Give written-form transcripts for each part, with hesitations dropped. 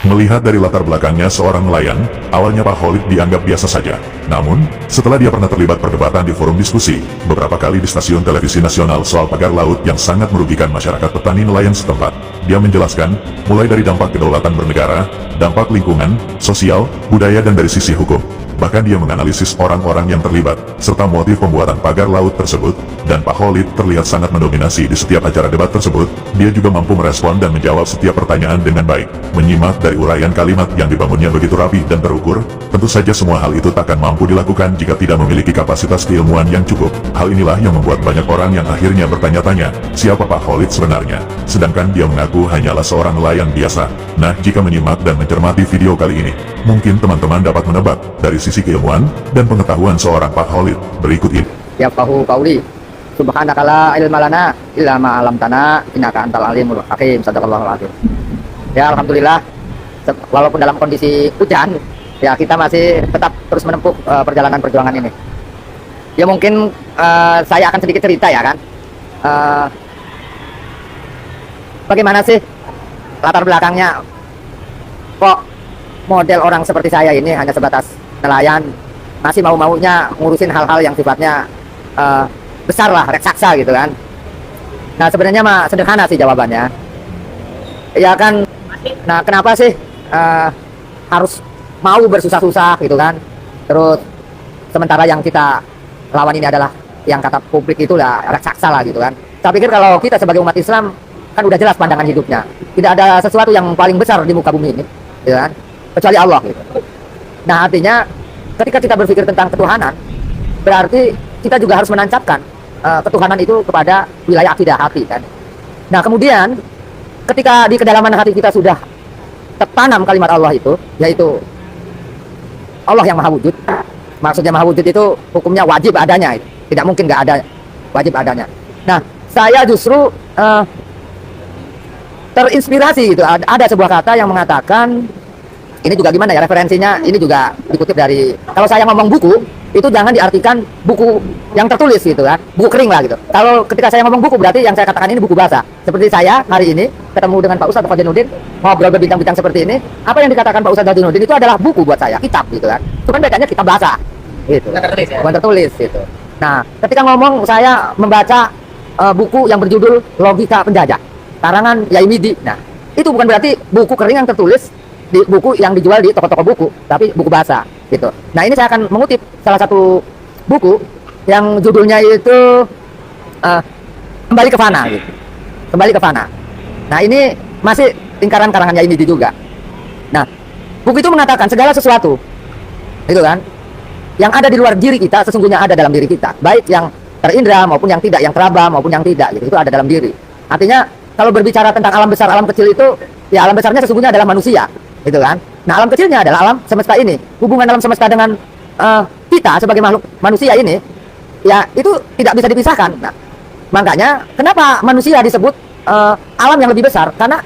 Melihat dari latar belakangnya seorang nelayan, awalnya Pak Khalid dianggap biasa saja. Namun, setelah dia pernah terlibat perdebatan di forum diskusi, beberapa kali di stasiun televisi nasional soal pagar laut yang sangat merugikan masyarakat petani nelayan setempat, dia menjelaskan, mulai dari dampak kedaulatan bernegara, dampak lingkungan, sosial, budaya dan dari sisi hukum. Bahkan dia menganalisis orang-orang yang terlibat, serta motif pembuatan pagar laut tersebut, dan Pak Khalid terlihat sangat mendominasi di setiap acara debat tersebut. Dia juga mampu merespon dan menjawab setiap pertanyaan dengan baik. Menyimak dari uraian kalimat yang dibangunnya begitu rapi dan terukur, tentu saja semua hal itu takkan mampu dilakukan jika tidak memiliki kapasitas keilmuan yang cukup. Hal inilah yang membuat banyak orang yang akhirnya bertanya-tanya, siapa Pak Khalid sebenarnya? Sedangkan dia mengaku hanyalah seorang nelayan biasa. Nah, jika menyimak dan mencermati video kali ini, mungkin teman-teman dapat menebak dari sisi keilmuan dan pengetahuan seorang Pak Khalid berikut ini. Ya fahu qauli subhanaka la ilma lana illa ma 'allamtana innaka antal alimul hakim. Sadaqallahul azim. Ya alhamdulillah, walaupun dalam kondisi hujan, ya kita masih tetap terus menempuh perjalanan perjuangan ini. Ya mungkin saya akan sedikit cerita ya kan. Bagaimana sih latar belakangnya kok model orang seperti saya ini hanya sebatas nelayan, masih mau-maunya ngurusin hal-hal yang sifatnya besar lah, raksasa gitu kan. Nah sebenarnya mah sederhana sih jawabannya. Ya kan, nah kenapa sih harus mau bersusah-susah gitu kan. Terus sementara yang kita lawan ini adalah yang kata publik itulah raksasa lah gitu kan. Saya pikir kalau kita sebagai umat Islam kan udah jelas pandangan hidupnya. Tidak ada sesuatu yang paling besar di muka bumi ini, gitu kan, kecuali Allah gitu. Nah artinya ketika kita berpikir tentang ketuhanan, berarti kita juga harus menancapkan ketuhanan itu kepada wilayah akidah hati kan. Nah kemudian ketika di kedalaman hati kita sudah tertanam kalimat Allah itu, yaitu Allah yang maha wujud. Maksudnya maha wujud itu hukumnya wajib adanya, tidak mungkin nggak ada, wajib adanya. Nah saya justru terinspirasi gitu. Ada sebuah kata yang mengatakan, ini juga gimana ya referensinya, ini juga dikutip dari, kalau saya ngomong buku itu jangan diartikan buku yang tertulis gitu kan, buku kering lah gitu. Kalau ketika saya ngomong buku berarti yang saya katakan ini buku bahasa. Seperti saya hari ini ketemu dengan Pak Ustadz Fadlinuddin, ngobrol berbincang-bincang seperti ini, apa yang dikatakan Pak Ustadz Fadlinuddin itu adalah buku buat saya, kitab gitu kan. Itu kan bedanya kitab bahasa gitu, bukan tertulis, ya? Bukan tertulis gitu. Nah ketika ngomong saya membaca buku yang berjudul Logika Penjajah karangan Yaimidi. Nah, itu bukan berarti buku kering yang tertulis di buku yang dijual di toko-toko buku, tapi buku bahasa gitu. Nah, ini saya akan mengutip salah satu buku yang judulnya itu Kembali ke Fana gitu. Kembali ke Fana. Nah, ini masih lingkaran karangan Yaimidi juga. Nah, buku itu mengatakan segala sesuatu itu kan yang ada di luar diri kita sesungguhnya ada dalam diri kita, baik yang terindra maupun yang tidak, yang teraba maupun yang tidak gitu. Itu ada dalam diri. Artinya kalau berbicara tentang alam besar, alam kecil itu, ya alam besarnya sesungguhnya adalah manusia, gitu kan. Nah alam kecilnya adalah alam semesta ini. Hubungan alam semesta dengan kita sebagai makhluk manusia ini, ya itu tidak bisa dipisahkan. Nah, makanya kenapa manusia disebut alam yang lebih besar? Karena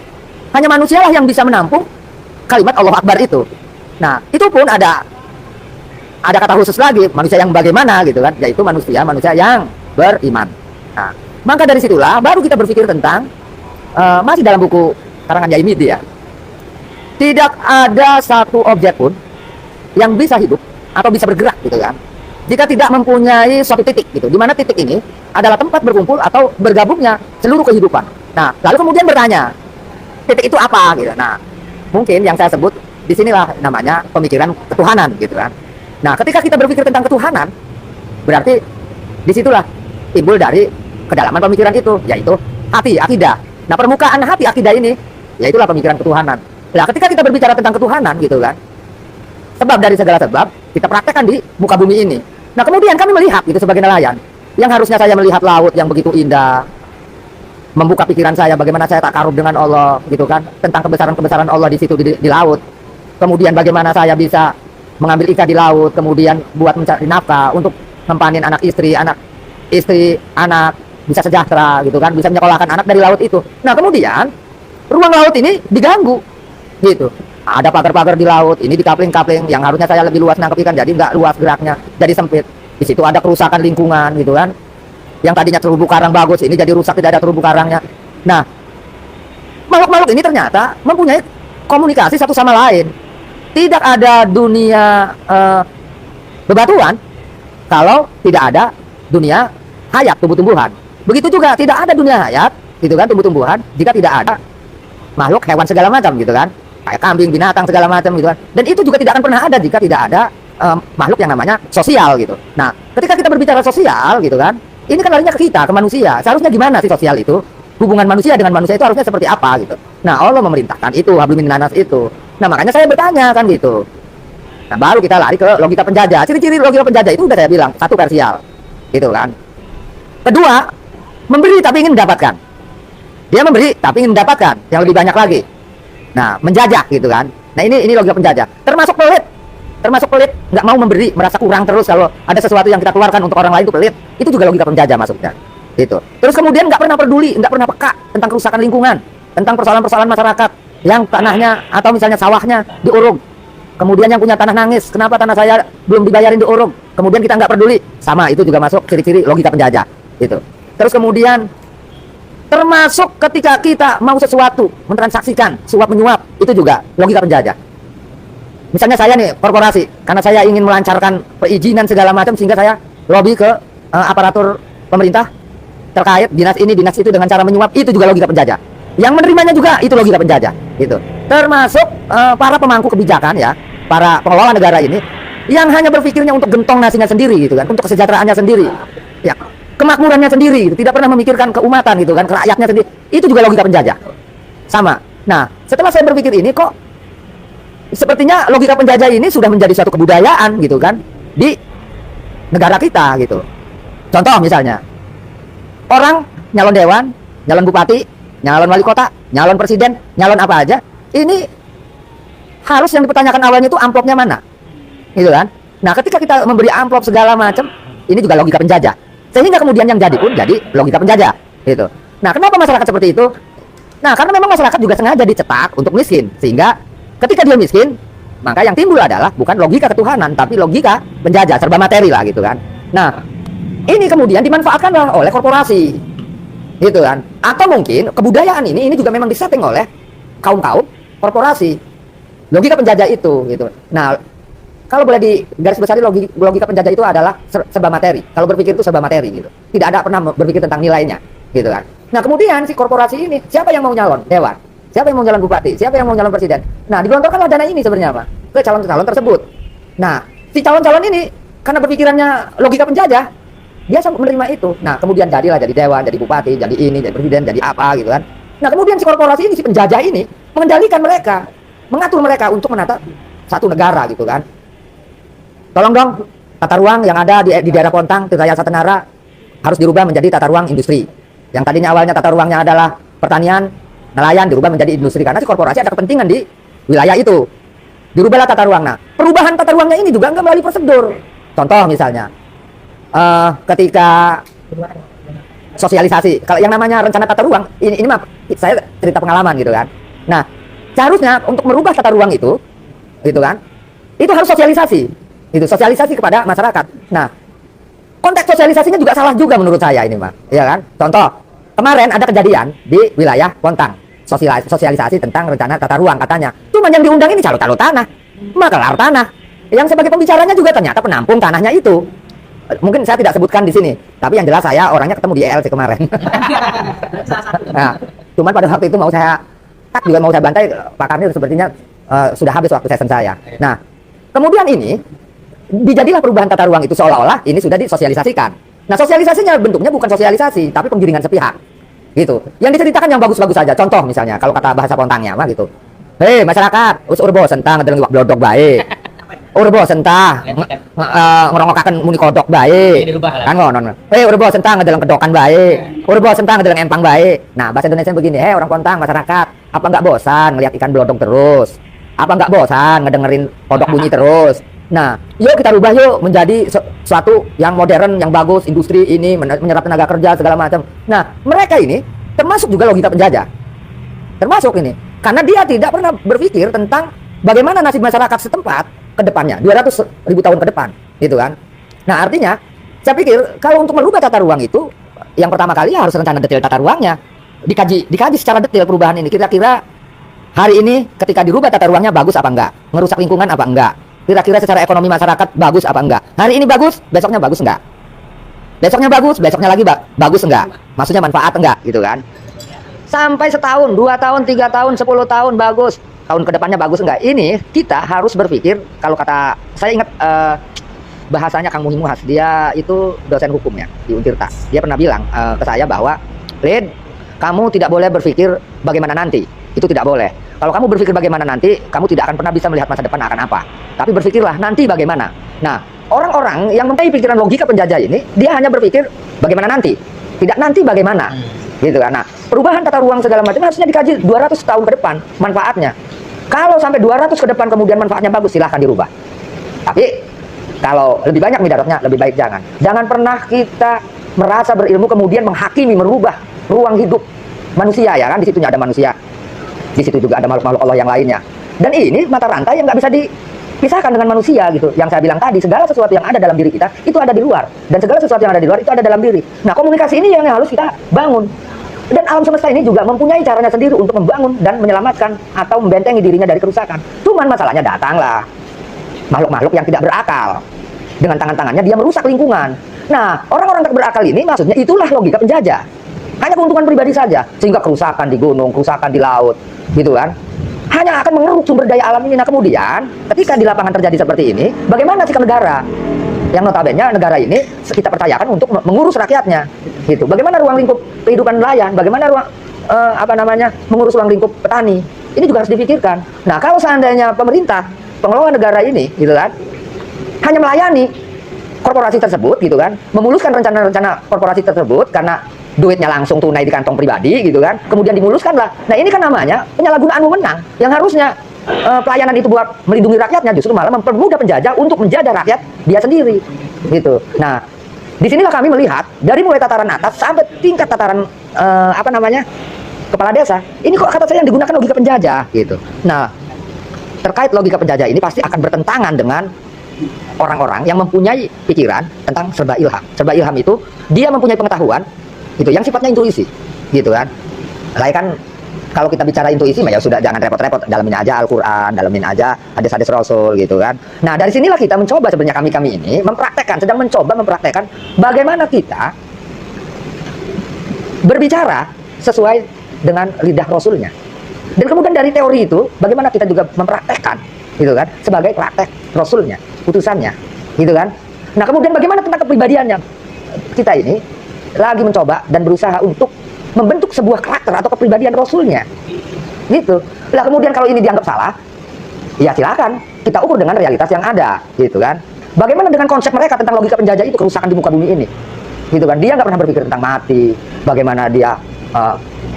hanya manusialah yang bisa menampung kalimat Allah Akbar itu. Nah itu pun ada kata khusus lagi, manusia yang bagaimana gitu kan, yaitu manusia yang beriman. Nah, maka dari situlah baru kita berpikir tentang masih dalam buku karangan Yaimidi ya, tidak ada satu objek pun yang bisa hidup atau bisa bergerak gitu kan jika tidak mempunyai suatu titik gitu, dimana titik ini adalah tempat berkumpul atau bergabungnya seluruh kehidupan. Nah lalu kemudian bertanya, titik itu apa gitu. Nah mungkin yang saya sebut disinilah namanya pemikiran ketuhanan gitu kan. Nah ketika kita berpikir tentang ketuhanan, berarti disitulah timbul dari kedalaman pemikiran itu, yaitu hati, akidah. Nah permukaan hati akidah ini, yaitulah pemikiran ketuhanan. Nah ketika kita berbicara tentang ketuhanan gitu kan, sebab dari segala sebab kita praktekkan di muka bumi ini. Nah kemudian kami melihat gitu sebagai nelayan, yang harusnya saya melihat laut yang begitu indah, membuka pikiran saya bagaimana saya tak karub dengan Allah gitu kan, tentang kebesaran-kebesaran Allah di situ di laut. Kemudian bagaimana saya bisa mengambil ikan di laut, kemudian buat mencari nafkah untuk mempanin anak istri, anak bisa sejahtera gitu kan, bisa menyekolahkan anak dari laut itu. Nah kemudian ruang laut ini diganggu gitu, ada pagar-pagar di laut ini, dikapling-kapling yang harusnya saya lebih luas nangkep ikan, jadi nggak luas geraknya, jadi sempit. Di situ ada kerusakan lingkungan gitu kan, yang tadinya terumbu karang bagus ini jadi rusak, tidak ada terumbu karangnya. Nah makhluk-makhluk ini ternyata mempunyai komunikasi satu sama lain. Tidak ada dunia bebatuan kalau tidak ada dunia hayat, tumbuh-tumbuhan. Begitu juga tidak ada dunia hayat, gitu kan, tumbuh-tumbuhan, jika tidak ada makhluk hewan segala macam, gitu kan, kayak kambing, binatang segala macam, gitu kan. Dan itu juga tidak akan pernah ada jika tidak ada makhluk yang namanya sosial, gitu. Nah, ketika kita berbicara sosial, gitu kan, ini kan larinya ke kita, ke manusia. Seharusnya gimana sih sosial itu? Hubungan manusia dengan manusia itu harusnya seperti apa, gitu. Nah, Allah memerintahkan itu, hablum minan nas itu. Nah, makanya saya bertanya kan gitu. Nah, baru kita lari ke logika penjajah. Ciri-ciri logika penjajah itu udah saya bilang, satu, parsial, gitu kan. Kedua, memberi tapi ingin mendapatkan. Dia memberi tapi ingin mendapatkan yang lebih banyak lagi. Nah, menjajah, gitu kan. Nah, ini logika penjajah. Termasuk pelit, nggak mau memberi, merasa kurang terus kalau ada sesuatu yang kita keluarkan untuk orang lain itu pelit. Itu juga logika penjajah masuknya. Gitu. Terus kemudian nggak pernah peduli, nggak pernah peka tentang kerusakan lingkungan, tentang persoalan-persoalan masyarakat yang tanahnya atau misalnya sawahnya diuruk. Kemudian yang punya tanah nangis, kenapa tanah saya belum dibayarin diuruk? Kemudian kita nggak peduli. Sama, itu juga masuk ciri-ciri logika penjajah. Gitu. Terus kemudian termasuk ketika kita mau sesuatu mentransaksikan suap menyuap, itu juga logika penjajah. Misalnya saya nih korporasi, karena saya ingin melancarkan perizinan segala macam sehingga saya lobby ke aparatur pemerintah terkait dinas ini dinas itu dengan cara menyuap, itu juga logika penjajah. Yang menerimanya juga itu logika penjajah, gitu. Termasuk para pemangku kebijakan ya, para pengelola negara ini yang hanya berpikirnya untuk gentong nasinya sendiri, gitu kan, untuk kesejahteraannya sendiri, ya, kemakmurannya sendiri, gitu. Tidak pernah memikirkan keumatan, gitu kan, ke rakyatnya sendiri. Itu juga logika penjajah. Sama. Nah, setelah saya berpikir ini kok sepertinya logika penjajah ini sudah menjadi suatu kebudayaan, gitu kan, di negara kita, gitu. Contoh misalnya, orang nyalon dewan, nyalon bupati, nyalon wali kota, nyalon presiden, nyalon apa aja, ini harus yang dipertanyakan awalnya itu amplopnya mana, gitu kan. Nah, ketika kita memberi amplop segala macam, ini juga logika penjajah, sehingga kemudian yang jadi pun jadi logika penjajah, gitu. Nah, kenapa masyarakat seperti itu? Nah, karena memang masyarakat juga sengaja dicetak untuk miskin, sehingga ketika dia miskin, maka yang timbul adalah bukan logika ketuhanan, tapi logika penjajah, serba materi lah, gitu kan. Nah, ini kemudian dimanfaatkan oleh korporasi, gitu kan. Atau mungkin kebudayaan ini juga memang disetting oleh kaum-kaum korporasi, logika penjajah itu, gitu. Nah, kalau boleh di garis besar logika penjajah itu adalah serba materi. Kalau berpikir itu serba materi, gitu. Tidak ada pernah berpikir tentang nilainya, gitu kan. Nah, kemudian si korporasi ini, siapa yang mau nyalon dewan? Siapa yang mau nyalon bupati? Siapa yang mau nyalon presiden? Nah, digelontorkanlah dana ini sebenarnya apa? Ke calon-calon tersebut. Nah, si calon-calon ini karena berpikirannya logika penjajah, dia menerima itu. Nah, kemudian jadilah jadi dewan, jadi bupati, jadi ini, jadi presiden, jadi apa, gitu kan. Nah, kemudian si korporasi ini, si penjajah ini mengendalikan mereka, mengatur mereka untuk menata satu negara, gitu kan. Tolong dong, tata ruang yang ada di daerah Pontang, Tirta Yasa Tenara harus dirubah menjadi tata ruang industri. Yang tadinya awalnya tata ruangnya adalah pertanian, nelayan, dirubah menjadi industri karena si korporasi ada kepentingan di wilayah itu. Dirubahlah tata ruang. Nah, perubahan tata ruangnya ini juga enggak melalui prosedur. Contoh misalnya, ketika sosialisasi, kalau yang namanya rencana tata ruang, ini mah saya cerita pengalaman, gitu kan. Nah, seharusnya untuk merubah tata ruang itu, gitu kan, itu harus sosialisasi, itu sosialisasi kepada masyarakat. Nah, konteks sosialisasinya juga salah juga menurut saya ini, Pak, ya kan. Contoh, kemarin ada kejadian di wilayah Pontang, sosialisasi tentang rencana tata ruang katanya. Cuma yang diundang ini calo-calo tanah, makelar tanah, yang sebagai pembicaranya juga ternyata penampung tanahnya itu. Mungkin saya tidak sebutkan di sini, tapi yang jelas saya orangnya ketemu di ELC kemarin. Nah, cuman pada waktu itu mau saya bantai, Pak Karnil sepertinya sudah habis waktu session saya. Nah, kemudian ini dijadilah perubahan tata ruang itu seolah-olah ini sudah disosialisasikan. Nah, sosialisasinya bentuknya bukan sosialisasi, tapi penggiringan sepihak, gitu. Yang diceritakan yang bagus-bagus saja. Contoh misalnya, kalau kata bahasa Pontangnya mah gitu. Hei masyarakat, urbo sentang ngedeleng iwak blodog bae. Urbo sentah ngerongokaken muni kodok bae. Kan ngono. Hei urbo sentang ngedeleng kedokan bae. Urbo sentang ngedeleng empang bae. Nah, bahasa Indonesia begini, hei orang Pontang masyarakat, apa enggak bosan ngelihat ikan blodog terus? Apa enggak bosan ngedengerin kodok bunyi terus? Nah, yuk kita rubah yuk menjadi suatu yang modern, yang bagus, industri ini menyerap tenaga kerja segala macam. Nah, mereka ini termasuk juga logika penjajah. Termasuk ini. Karena dia tidak pernah berpikir tentang bagaimana nasib masyarakat setempat ke depannya, 200.000 tahun ke depan, gitu kan. Nah, artinya saya pikir kalau untuk merubah tata ruang itu, yang pertama kali harus rencana detail tata ruangnya. Dikaji secara detail perubahan ini. Kira-kira Hari ini ketika dirubah tata ruangnya bagus apa enggak? Ngerusak lingkungan apa enggak? Kira-kira secara ekonomi masyarakat bagus apa enggak? Hari ini bagus, besoknya bagus enggak? Besoknya bagus, besoknya lagi bagus enggak? Maksudnya manfaat enggak gitu kan? Sampai setahun, 2 tahun, 3 tahun, 10 tahun bagus. Tahun kedepannya bagus enggak? Ini kita harus berpikir, kalau kata saya ingat bahasanya Kang Muhimuhas, dia itu dosen hukumnya di Untirta. Dia pernah bilang ke saya bahwa, Lid, kamu tidak boleh berpikir bagaimana nanti. Itu tidak boleh. Kalau kamu berpikir bagaimana nanti, kamu tidak akan pernah bisa melihat masa depan akan apa. Tapi berpikirlah nanti bagaimana. Nah, orang-orang yang mempunyai pikiran logika penjajah ini, dia hanya berpikir bagaimana nanti, tidak nanti bagaimana. Gitu kan. Nah, perubahan tata ruang segala macam harusnya dikaji 200 tahun ke depan manfaatnya. Kalau sampai 200 ke depan kemudian manfaatnya bagus, silahkan dirubah. Tapi kalau lebih banyak mudaratnya, lebih baik jangan. Jangan pernah kita merasa berilmu kemudian menghakimi, merubah ruang hidup manusia, ya kan? Di situnya ada manusia, di situ juga ada makhluk-makhluk Allah yang lainnya. Dan ini mata rantai yang nggak bisa dipisahkan dengan manusia gitu. Yang saya bilang tadi, segala sesuatu yang ada dalam diri kita itu ada di luar, dan segala sesuatu yang ada di luar itu ada dalam diri. Nah, komunikasi ini yang harus kita bangun. Dan alam semesta ini juga mempunyai caranya sendiri untuk membangun dan menyelamatkan atau membentengi dirinya dari kerusakan. Cuman masalahnya datanglah makhluk-makhluk yang tidak berakal. Dengan tangan-tangannya dia merusak lingkungan. Nah, orang-orang tak berakal ini maksudnya itulah logika penjajah. Hanya keuntungan pribadi saja, sehingga kerusakan di gunung, kerusakan di laut, gitu kan, hanya akan mengeruk sumber daya alam ini. Nah, kemudian ketika di lapangan terjadi seperti ini, bagaimana sikap negara? Yang notabene negara ini kita percayakan untuk mengurus rakyatnya, gitu. Bagaimana ruang lingkup kehidupan nelayan? Bagaimana ruang mengurus ruang lingkup petani? Ini juga harus dipikirkan. Nah, kalau seandainya pemerintah, pengelola negara ini, gitu kan, hanya melayani korporasi tersebut, gitu kan, memuluskan rencana-rencana korporasi tersebut karena duitnya langsung tunai di kantong pribadi, gitu kan, kemudian dimuluskan lah. Nah, ini kan namanya penyalahgunaan wewenang, yang harusnya pelayanan itu buat melindungi rakyatnya, justru malah mempermudah penjajah untuk menjajah rakyat dia sendiri, gitu. Nah, disinilah kami melihat dari mulai tataran atas sampai tingkat tataran kepala desa. Ini kok kata saya yang digunakan logika penjajah, gitu. Nah, terkait logika penjajah ini pasti akan bertentangan dengan orang-orang yang mempunyai pikiran tentang serba ilham. Serba ilham itu dia mempunyai pengetahuan, gitu, yang sifatnya intuisi, gitu kan. Lah kan kalau kita bicara intuisi, ya sudah jangan repot-repot, dalamin aja Al-Quran, dalamin aja hadis-hadis Rasul, gitu kan. Nah, dari sinilah kita mencoba sebenarnya kami ini sedang mencoba mempraktekkan bagaimana kita berbicara sesuai dengan lidah Rasulnya. Dan kemudian dari teori itu, bagaimana kita juga mempraktekkan, gitu kan, sebagai praktek Rasulnya, putusannya, gitu kan. Nah, kemudian bagaimana tentang kepribadiannya? Kita ini lagi mencoba dan berusaha untuk membentuk sebuah karakter atau kepribadian Rasulnya, gitu. Lah kemudian kalau ini dianggap salah, ya silakan kita ukur dengan realitas yang ada, gitu kan. Bagaimana dengan konsep mereka tentang logika penjajah itu, kerusakan di muka bumi ini, gitu kan. Dia nggak pernah berpikir tentang mati, bagaimana dia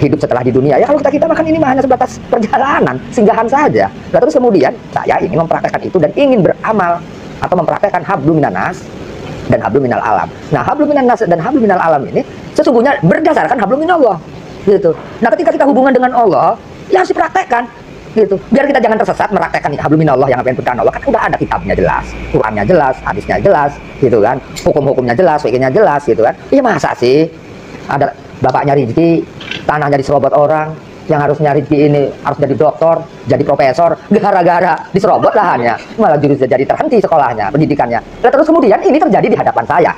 hidup setelah di dunia. Ya kalau kita makan ini mah hanya sebatas perjalanan, singgahan saja. Nah, terus kemudian saya ini mempraktekkan itu dan ingin beramal atau mempraktekkan hablum minan nas dan hablum minal alam. Nah, hablum minan nas dan hablum minal alam ini sesungguhnya berdasarkan hablum minallah, gitu. Nah, ketika kita hubungan dengan Allah, ya harus dipraktekkan, gitu. Biar kita jangan tersesat mempraktekkan hablum minallah yang apa yang perintah Allah, kan udah ada kitabnya jelas, Qurannya jelas, hadisnya jelas, gitu kan. Hukum-hukumnya jelas, fikihnya jelas, gitu kan. Iya, masa sih ada bapaknya rezeki, tanahnya diserobot orang, yang harusnya rezeki ini harus jadi dokter, jadi profesor, gara-gara diserobot lahannya, malah justru jadi terhenti sekolahnya, pendidikannya. Nah, terus kemudian ini terjadi di hadapan saya,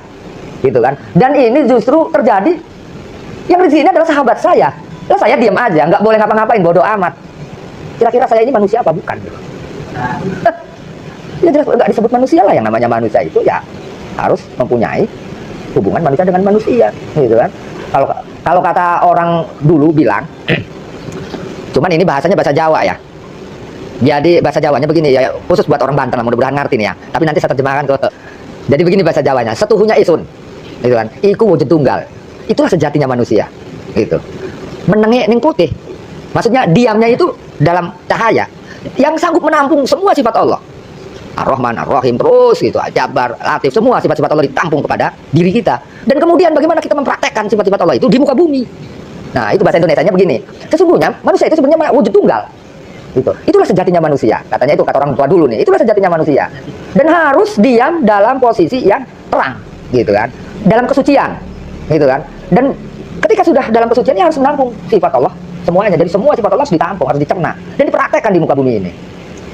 gitu kan. Dan ini justru terjadi yang rezeki ini adalah sahabat saya. Lah saya diam aja, nggak boleh ngapa-ngapain, bodoh amat. Kira-kira saya ini manusia apa bukan? Gitu. Ya jelas nggak disebut manusia lah, yang namanya manusia itu ya harus mempunyai hubungan manusia dengan manusia, gitu kan. Kalau kata orang dulu bilang, cuman ini bahasanya bahasa Jawa ya. Jadi bahasa Jawanya begini ya, khusus buat orang Banten lah, mudah-mudahan ngerti nih ya. Tapi nanti saya terjemahkan ke. Jadi begini bahasa Jawanya, setuhunya isun, gitu kan. Iku wujud tunggal. Itulah sejatinya manusia, gitu. Menenge ning putih. Maksudnya diamnya itu dalam cahaya yang sanggup menampung semua sifat Allah. Ar-Rahman, Ar-Rahim, terus gitu, Jabar, Latif, semua sifat-sifat Allah ditampung kepada diri kita. Dan kemudian bagaimana kita mempraktekkan sifat-sifat Allah itu di muka bumi. Nah, itu bahasa Indonesianya begini. Sesungguhnya manusia itu sebenarnya wujud tunggal. Gitu. Itulah sejatinya manusia. Katanya itu kata orang tua dulu nih. Itulah sejatinya manusia. Dan harus diam dalam posisi yang terang, gitu kan. Dalam kesucian, gitu kan. Dan ketika sudah dalam kesucian, harus menampung sifat Allah semuanya. Jadi semua sifat Allah harus ditampung, harus dicerna dan dipraktekkan di muka bumi ini.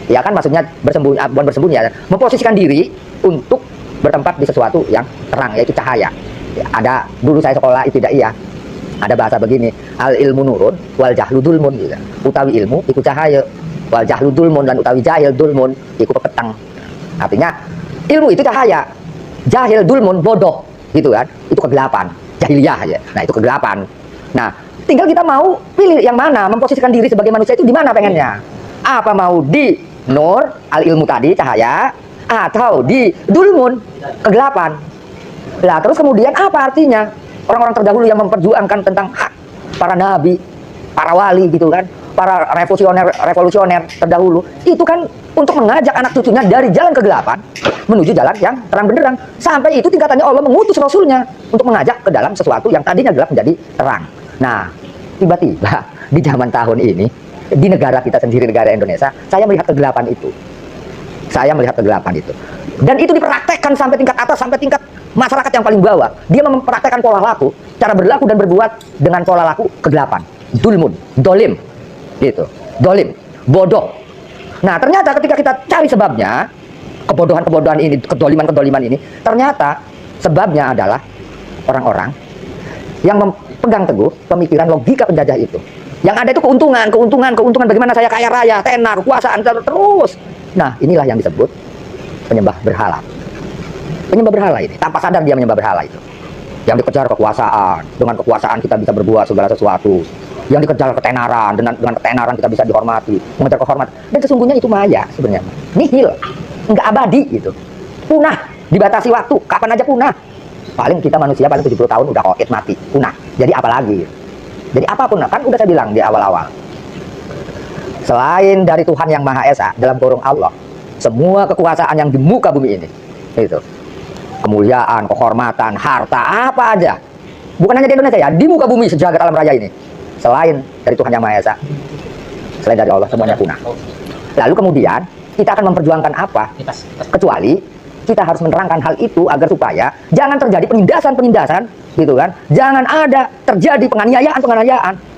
Ya kan, maksudnya bersembunyi, bukan bersembunyi ya, memposisikan diri untuk bertempat di sesuatu yang terang, yaitu cahaya. Ya, ada dulu saya sekolah ibtidaiyah, ada bahasa begini, al ilmu nurun wal jahlu dulmun, gitu. Utawi ilmu iku cahaya, wal jahlu dulmun, dan utawi jahil dulmun iku pepetang. Artinya ilmu itu cahaya, jahil dulmun bodoh, gitu kan, itu kegelapan, jahiliyah ya. Nah itu kegelapan. Nah tinggal kita mau pilih yang mana, memposisikan diri sebagai manusia itu di mana pengennya. Apa mau di nur al ilmu tadi, cahaya, atau di dulmun, kegelapan. Lah terus kemudian apa artinya orang-orang terdahulu yang memperjuangkan tentang hak, para nabi, para wali, gitu kan, para revolusioner terdahulu, itu kan untuk mengajak anak cucunya dari jalan kegelapan menuju jalan yang terang benderang. Sampai itu tingkatannya Allah mengutus Rasulnya untuk mengajak ke dalam sesuatu yang tadinya gelap menjadi terang. Nah tiba-tiba di zaman tahun ini, di negara kita sendiri, negara Indonesia, saya melihat kegelapan itu. Saya melihat kegelapan itu. Dan itu dipraktekkan sampai tingkat atas, sampai tingkat masyarakat yang paling bawah. Dia mempraktekkan pola laku, cara berlaku dan berbuat dengan pola laku kegelapan. Dulmun, dolim, gitu. Dolim, bodoh. Nah ternyata ketika kita cari sebabnya, kebodohan-kebodohan ini, kedoliman-kedoliman ini, ternyata sebabnya adalah orang-orang yang memegang teguh pemikiran logika penjajah itu. Yang ada itu keuntungan bagaimana saya kaya raya, tenar, kekuasaan terus. Nah, inilah yang disebut penyembah berhala. Penyembah berhala ini, tanpa sadar dia menyembah berhala itu. Yang dikejar kekuasaan, dengan kekuasaan kita bisa berbuat segala sesuatu. Yang dikejar ketenaran, dengan ketenaran kita bisa dihormati, mengejar kehormatan. Dan sesungguhnya itu maya sebenarnya. Nihil, enggak abadi gitu. Punah, dibatasi waktu, kapan aja punah. Paling kita manusia paling 70 tahun udah koit mati, punah. Jadi apalagi? Jadi apapun, kan udah saya bilang di awal-awal, selain dari Tuhan yang Maha Esa, dalam kurung Allah, semua kekuasaan yang di muka bumi ini, itu kemuliaan, kehormatan, harta, apa aja, bukan hanya di Indonesia ya, di muka bumi sejagat alam raya ini, selain dari Tuhan yang Maha Esa, selain dari Allah, semuanya punah. Lalu kemudian kita akan memperjuangkan apa? Kecuali kita harus menerangkan hal itu agar supaya jangan terjadi penindasan, gitu kan? Jangan ada terjadi penganiayaan,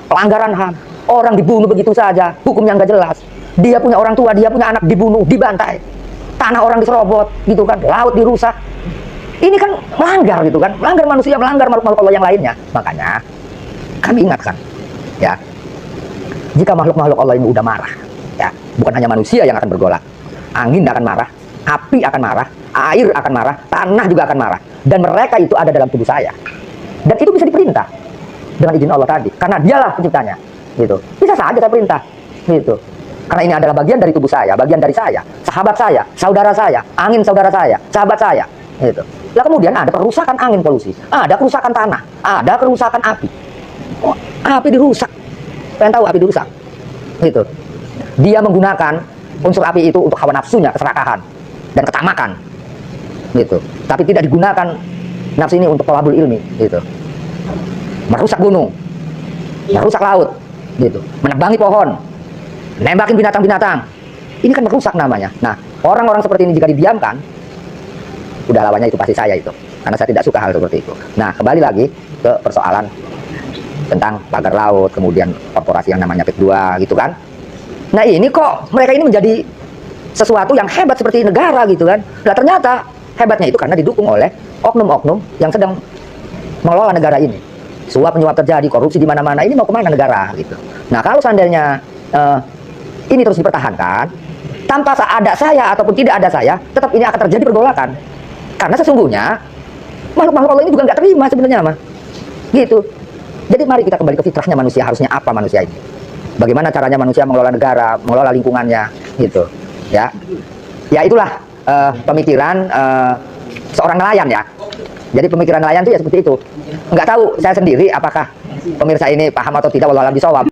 pelanggaran HAM. Orang dibunuh begitu saja, hukumnya nggak jelas. Dia punya orang tua, dia punya anak dibunuh, dibantai. Tanah orang diserobot, gitu kan? Laut dirusak. Ini kan melanggar, gitu kan? Melanggar manusia, melanggar makhluk-makhluk Allah yang lainnya. Makanya kami ingatkan, ya, jika makhluk-makhluk Allah ini udah marah, ya, bukan hanya manusia yang akan bergolak, angin akan marah, api akan marah, air akan marah, tanah juga akan marah. Dan mereka itu ada dalam tubuh saya. Dan itu bisa diperintah dengan izin Allah tadi, karena dialah penciptanya, gitu. Bisa saja saya perintah, gitu. Karena ini adalah bagian dari tubuh saya, bagian dari saya, sahabat saya, saudara saya, angin saudara saya, sahabat saya, gitu. Lah kemudian ada perusakan angin polusi, ada kerusakan tanah, ada kerusakan api. Oh, api dirusak. Pengen tahu api dirusak? Gitu. Dia menggunakan unsur api itu untuk hawa nafsunya, keserakahan dan ketamakan, gitu. Tapi tidak digunakan nafsu ini untuk thalabul ilmi, gitu. Merusak gunung, merusak laut, gitu. Menebangi pohon, nembakin binatang-binatang. Ini kan merusak namanya. Nah, orang-orang seperti ini jika didiamkan, udah lawannya itu pasti saya itu. Karena saya tidak suka hal seperti itu. Nah, kembali lagi ke persoalan tentang pagar laut, kemudian korporasi yang namanya PIK 2, gitu kan. Nah, ini kok mereka ini menjadi sesuatu yang hebat seperti negara, gitu kan. Nah, ternyata hebatnya itu karena didukung oleh oknum-oknum yang sedang mengelola negara ini. Suap menyuap terjadi, korupsi di mana-mana. Ini mau kemana negara, gitu. Nah, kalau seandainya ini terus dipertahankan, tanpa ada saya ataupun tidak ada saya, tetap ini akan terjadi pergolakan. Karena sesungguhnya makhluk-makhluk Allah ini juga nggak terima sebenarnya, mah, gitu. Jadi mari kita kembali ke fitrahnya manusia. Harusnya apa manusia ini? Bagaimana caranya manusia mengelola negara, mengelola lingkungannya, gitu. Ya, ya itulah pemikiran seorang nelayan, ya. Jadi pemikiran nelayan itu ya seperti itu. Nggak tahu saya sendiri apakah pemirsa ini paham atau tidak, walau alam bisawab.